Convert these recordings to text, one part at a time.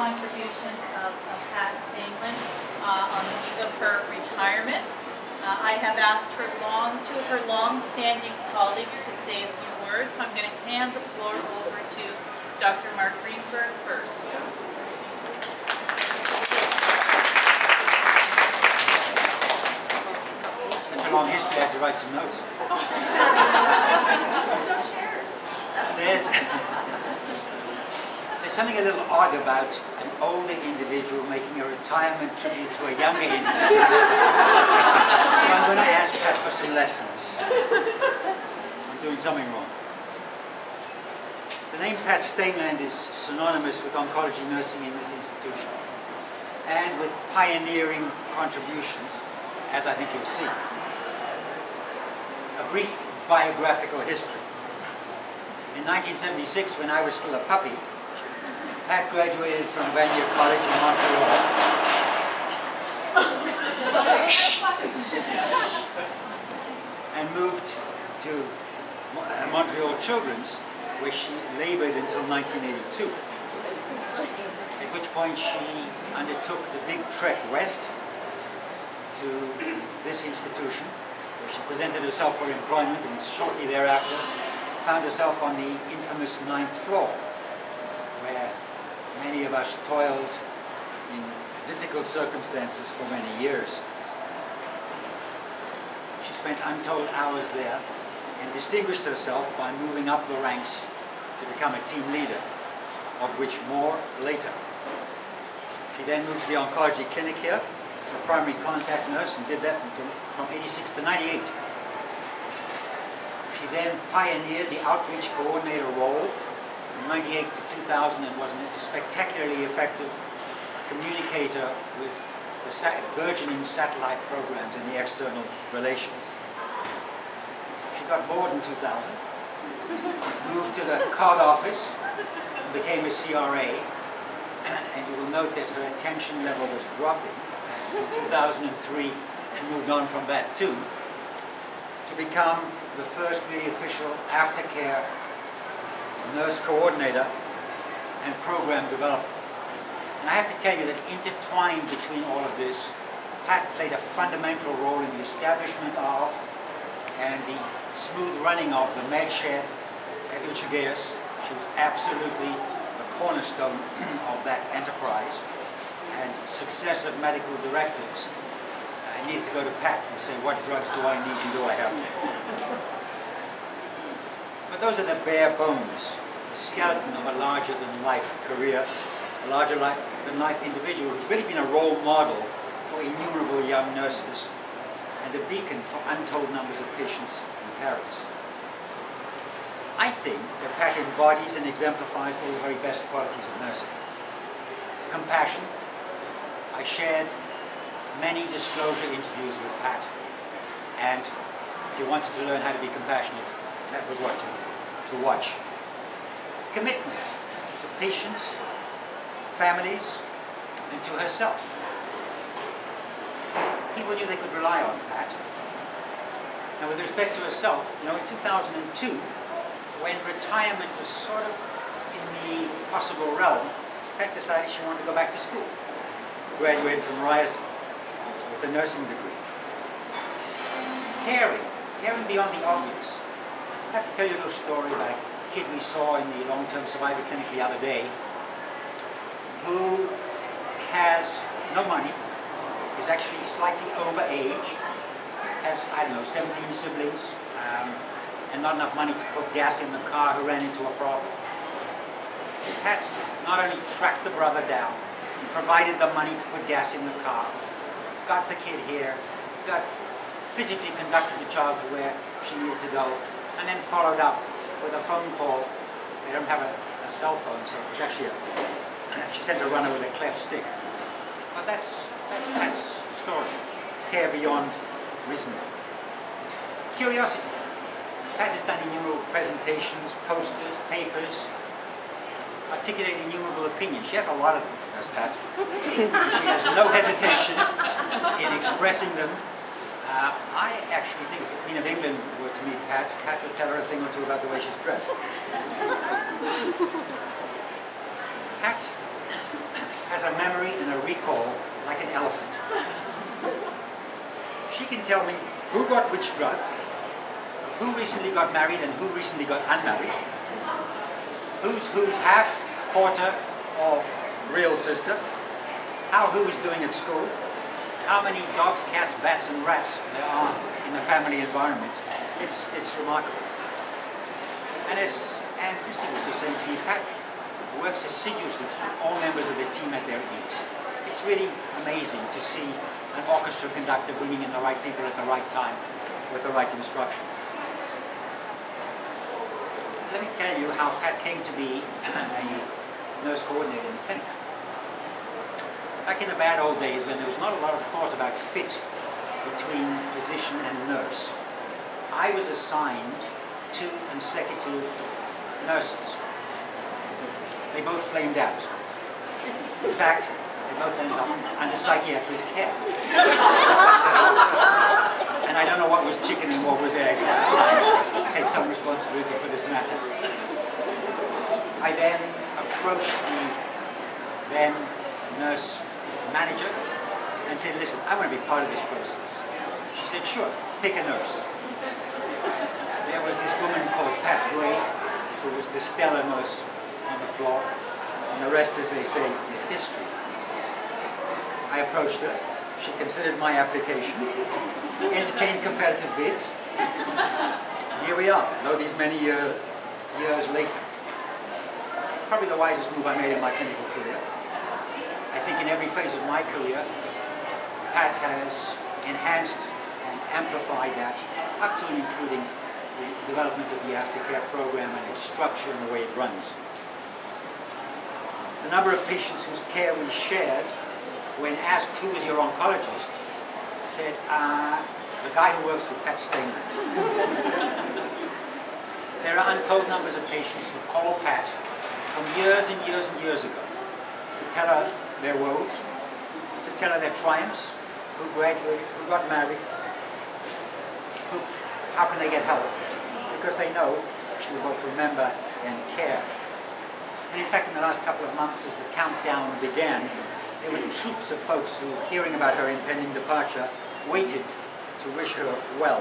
contributions of Pat Staneland on the eve of her retirement. I have asked two of her long-standing colleagues to say a few words, so I'm going to hand the floor over to Dr. Mark Greenberg first. Such a long history, I had to write some notes. There's something a little odd about an older individual making a retirement tribute to a younger individual. So I'm going to ask Pat for some lessons. I'm doing something wrong. The name Pat Staneland is synonymous with oncology nursing in this institution and with pioneering contributions, as I think you'll see. A brief biographical history. In 1976, when I was still a puppy, Pat graduated from Vanier College in Montreal. And moved to Montreal Children's, where she labored until 1982. At which point she undertook the big trek west to this institution, where she presented herself for employment and shortly thereafter found herself on the infamous 9th floor, where many of us toiled in difficult circumstances for many years. She spent untold hours there and distinguished herself by moving up the ranks to become a team leader, of which more later. She then moved to the oncology clinic here as a primary contact nurse and did that from 86 to 98. She then pioneered the outreach coordinator role from 98 to 2000 and was a spectacularly effective communicator with the burgeoning satellite programs and the external relations. She got bored in 2000, moved to the COG office, and became a CRA, and you will note that her attention level was dropping. In 2003, she moved on from that too, to become the first really official aftercare nurse coordinator and program developer. And I have to tell you that intertwined between all of this, Pat played a fundamental role in the establishment of and the smooth running of the med shed at Uchigeus. She was absolutely the cornerstone of that enterprise, and successive medical directors need to go to Pat and say, what drugs do I need and do I have? But those are the bare bones, the skeleton of a larger-than-life career, a larger-than-life individual who's really been a role model for innumerable young nurses and a beacon for untold numbers of patients and parents. I think that Pat embodies and exemplifies all the very best qualities of nursing. Compassion. I shared many disclosure interviews with Pat, and if you wanted to learn how to be compassionate, that was what to watch. Commitment to patients, families, and to herself. People knew they could rely on Pat. Now, with respect to herself, you know, in 2002, when retirement was sort of in the possible realm, Pat decided she wanted to go back to school. Graduated from Ryerson with a nursing degree. Caring beyond the obvious. I have to tell you a little story about a kid we saw in the long-term survivor clinic the other day who has no money, is actually slightly over age, has, I don't know, 17 siblings, and not enough money to put gas in the car, who ran into a problem. Pat not only tracked the brother down, provided the money to put gas in the car, got the kid here, physically conducted the child to where she needed to go, and then followed up with a phone call. They don't have a cell phone, so it was actually she sent a runner with a cleft stick. But that's Pat's story. Care beyond reason. Curiosity. Pat has done innumerable presentations, posters, papers, articulated innumerable opinions. She has a lot of them, does Pat. She has no hesitation in expressing them. I actually think if the Queen of England were to meet Pat, Pat would tell her a thing or two about the way she's dressed. Pat tell me who got which drug, who recently got married and who recently got unmarried, who's half, quarter, or real sister, how who is doing at school, how many dogs, cats, bats and rats there are in the family environment. It's remarkable. And as Anne Christie was just saying to me, Pat works assiduously to put all members of the team at their ease. It's really amazing to see an orchestra conductor bringing in the right people at the right time with the right instructions. Let me tell you how Pat came to be a nurse coordinator in the clinic. Back in the bad old days when there was not a lot of thought about fit between physician and nurse, I was assigned 2 consecutive nurses. They both flamed out. In fact, they both ended up under psychiatric care. And I don't know what was chicken and what was egg. I take some responsibility for this matter. I then approached the then nurse manager and said, listen, I want to be part of this process. She said, sure, pick a nurse. There was this woman called Pat Gray, who was the stellar nurse on the floor, and the rest, as they say, is history. I approached her. She considered my application, entertained competitive bids. Here we are, though these many years later. Probably the wisest move I made in my clinical career. I think in every phase of my career, Pat has enhanced and amplified that, up to and including the development of the aftercare program and its structure and the way it runs. The number of patients whose care we shared, when asked who was your oncologist, said, the guy who works for Staneland. There are untold numbers of patients who call Pat from years and years and years ago to tell her their woes, to tell her their triumphs, who graduated, who got married, how can they get help, because they know she will both remember and care. And in fact, in the last couple of months, as the countdown began, there were troops of folks who, hearing about her impending departure, waited to wish her well.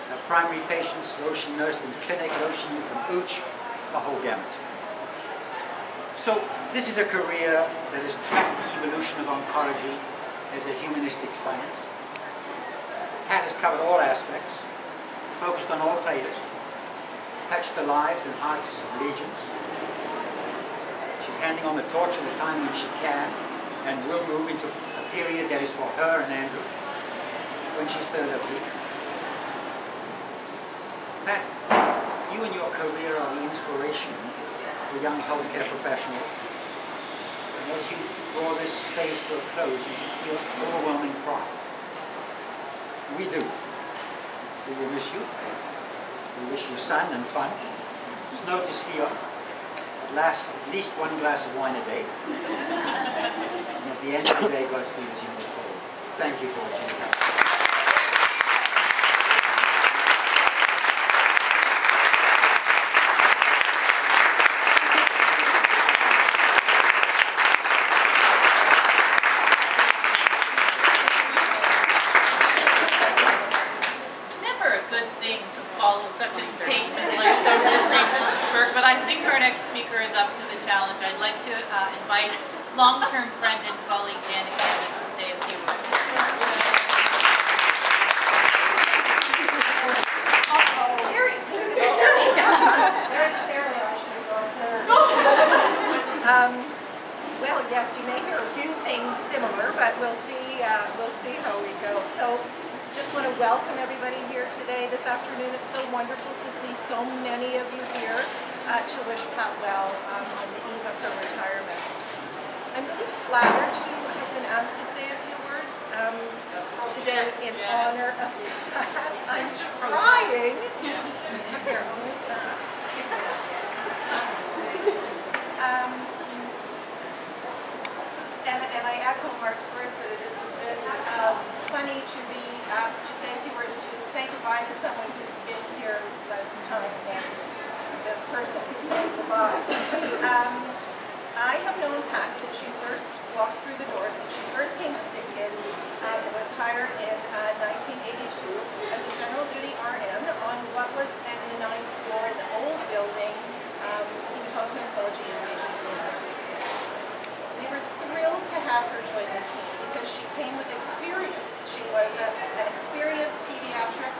Her primary patients, those she nursed in clinic, those she knew from Ooch, the whole gamut. So this is a career that has tracked the evolution of oncology as a humanistic science. Pat has covered all aspects, focused on all players, touched the lives and hearts of legions. She's handing on the torch at a time when she can and will move into a period that is for her and Andrew, when she's still at her peak. Pat, you and your career are the inspiration for young healthcare professionals. And as you draw this phase to a close, you should feel overwhelming pride. We do. We will miss you. We wish you sun and fun, snow to ski on, at least 1 glass of wine a day. And at the end of the day, Godspeed as you move forward. Thank you for watching. Such a statement like Greenberg, but I think our next speaker is up to the challenge. I'd like to invite long-term friend and colleague Janet Gammon to say a few words. Well, yes, you may hear a few things similar, but we'll see how we go. So. Just want to welcome everybody here today, this afternoon. It's so wonderful to see so many of you here to wish Pat well on the eve of her retirement. I'm really flattered to have been asked to say a few words today in honor of Pat. I'm trying. Here, I'll move that. And I echo Mark's words that it is a bit funny to be asked to say a few words to say goodbye to someone who's been here less time than the person who said goodbye. I have known Pat since she first walked through the doors, since she first came to Sick Kids, and was hired in 1982 as a general duty RN on what was then the 9th floor, the old building, Hematology and Oncology Innovation Unit. We were thrilled to have her join the team because she came with experience. She was an experienced pediatric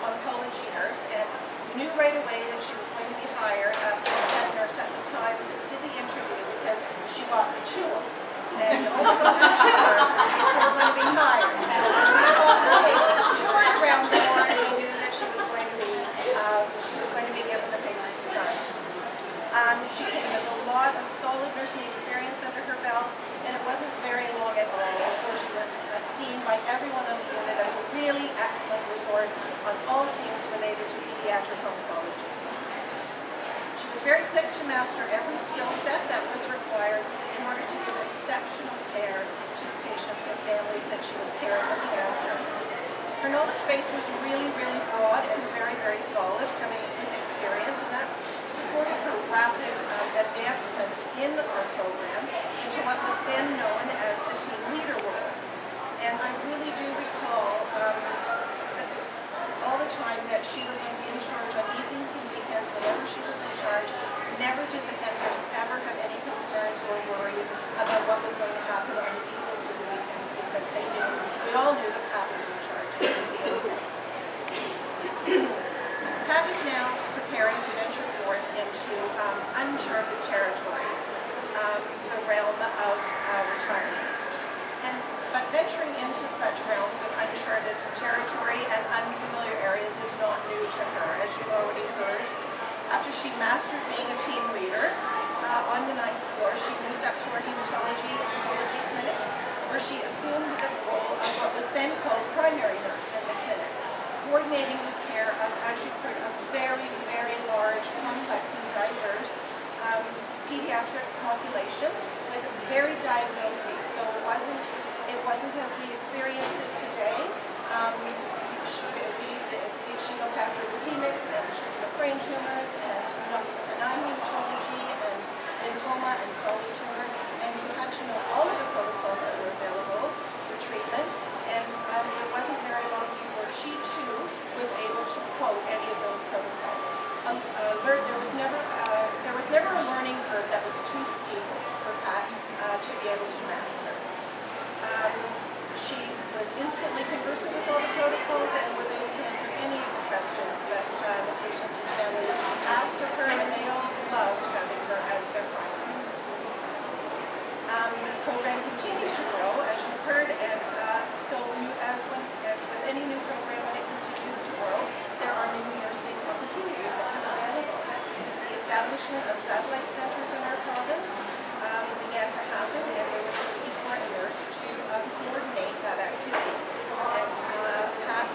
oncology nurse, and we knew right away that she was going to be hired after the head nurse at the time did the interview because she got the tour. And you only got the tour if you were going to be hired. So when we saw her touring around the board, we knew that she was going to be given the papers to sign. She came with a lot of solid nursing experience under her belt, and it wasn't very long at all before she was seen by everyone on the unit as a really excellent resource on all things related to pediatric oncology. She was very quick to master every skill set that was required in order to give exceptional care to the patients and families that she was caring and looking after. Her knowledge base was really, really broad and very, very solid, coming with experience, and that supported her rapid advancement in our program into what was then known as the team leader role. And I really do recall all the time that she was in charge on evenings and weekends, whenever she was in charge. Never did the head nurse ever have any concerns or worries about what was going to happen on the evenings or the weekends because we all knew that Pat was in charge. Pat is now preparing to venture forth into uncharted territory, the realm of retirement. But venturing into such realms of uncharted territory and unfamiliar areas is not new to her, as you already heard. After she mastered being a team leader on the 9th floor, she moved up to our hematology oncology clinic, where she assumed the role of what was then called primary nurse in the clinic, coordinating the care of, as you heard, a very, very large, complex and diverse pediatric population with very diagnoses. So it wasn't as we experience it today. She looked after leukemics and children with brain tumors and benign hematology and lymphoma and solid tumor, and you had to know all of the protocols that were available for treatment, and it wasn't very long before she too was able to quote any of those protocols. There was never a learning curve that was too steep for Pat to be able to master. She was instantly conversant with all the protocols and was able to answer any of the questions that the patients and families asked of her, and they all loved having her as their primary nurse. The program continued to grow, as you've heard, and so as with any new program, when it continues to grow, there are new nursing opportunities that are available. The establishment of satellite centers in our province began to happen, and there was a need for a nurse to coordinate that activity. And Pat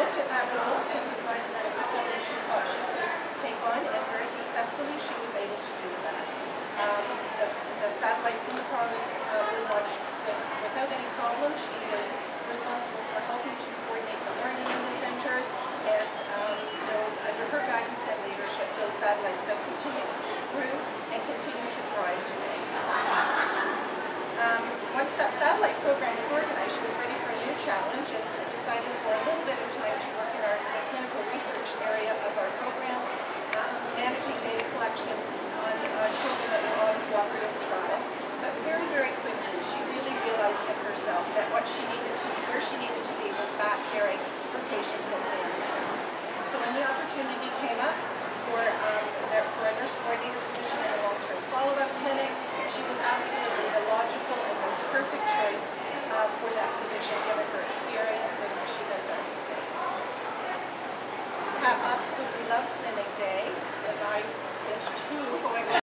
looked at that role and decided that it was something she thought she could take on, and very successfully she was able to do that. The satellites in the province were launched without any problem. She was responsible for helping to coordinate the learning in the centers, and under her guidance and leadership, those satellites have continued to grow and continue to thrive today. Once that satellite program was organized, she was ready for a new challenge and decided for a little bit of time to work in the clinical research area of our program, managing data collection on children that were on cooperative trials. But very, very quickly, she really realized in herself that where she needed to be was back caring for patients and families. So when the opportunity came up for a nurse coordinator position in a long-term follow-up clinic, she was absolutely the logical and most perfect choice for that position, given her experience and what she had done to date. Pat absolutely loved clinic day, as I did too, going